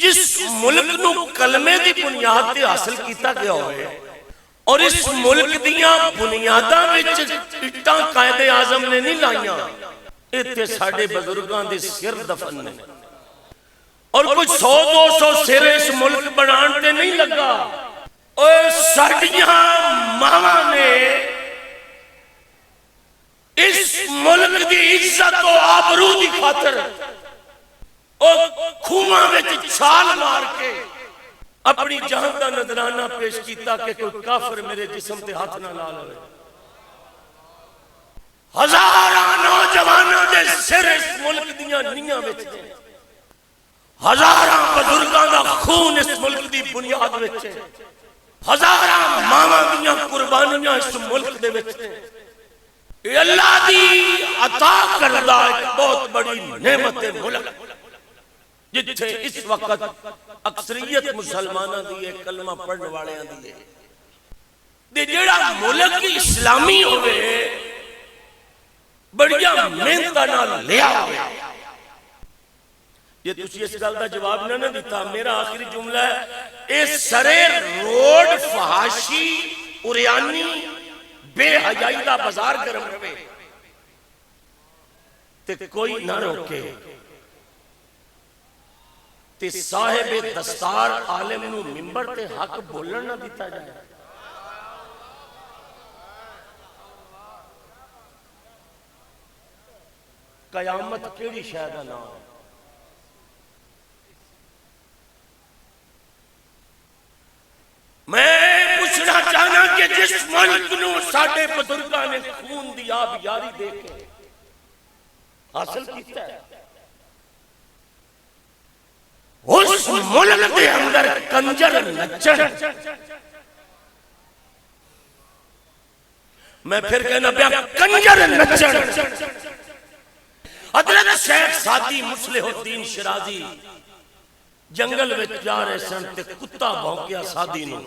جس ملک نو کلمے دی بنیاد تے حاصل کیتا گیا ہوئے اور اس ملک دیاں بنیاداں وچ اٹاں قائد اعظم نے نہیں لائیاں، ایتھے ساڈے بزرگاں دے سر دفن نے، اور کچھ 100-200 سر اس ملک بنان تے نہیں لگا، اور ساڈیاں ماواں نے اس ملک دی عزت و آبرو دی خاطر اور کھوماں وچ چھال مار کے اپنی جان دا نذرانہ پیش کیتا کہ کوئی کافر میرے جسم تے ہاتھ نہ لا لے۔ ہزاراں نوجواناں دے سر اس ملک دیاں نیاں وچ نے، ہزاراں بزرگاں دا خون اس ملک دی بنیاد وچ ہے، ہزاراں ماواں دیاں قربانیاں اس ملک دے وچ نے۔ یہ اللہ دی عطا کردہ ایک بہت بڑی نعمت ملک جتھے اس وقت اکثریت مسلمانہ دیئے، کلمہ پڑھنے والے دیئے، دے جڑا ملک اسلامی ہوئے بڑیا محنت نہ لیا ہوئے۔ یہ تسی اس گل دا جواب نہ دیتا، میرا آخری جملہ ہے، اے سرے روڈ فحاشی اریانی بے حیائی دا بازار گرم رہے تے کوئی نہ روکے، تے صاحب دستار عالم نو منبر تے حق بولن نہ دیتا جائے۔ قیامت کیڑی شے دا نام ہے؟ میں پوچھنا چاہنا کہ جس ملک نو ساڈے بزرگاں نے خون دی آب یاری دے کے حاصل کیتا ہے، اس ملک دے اندر کنجر نچن، میں پھر کہنا پیا کنجر نچن۔ حضرت شیخ سادی مصلح الدین شرازی جنگل وچ جا رہے سن تے کتا بھونکیا سادی نو،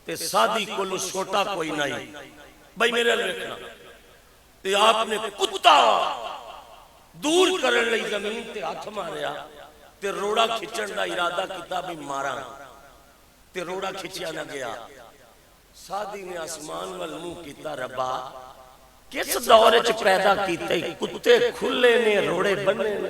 تے سادی کولو چھوٹا کوئی نہیں، بھائی میرے لیکنا، تے آپ نے کتا دور کرن لئی زمین تے ہاتھ ماریا، تے روڑا کھچن دا ارادہ کیتا بھی مارا، تے روڑا کھچیا نہ گیا۔ سادی نے آسمان والمو کیتا، ربا کس دور چ پیدا کیتے، کتے کھلے نے روڑے بنے نے۔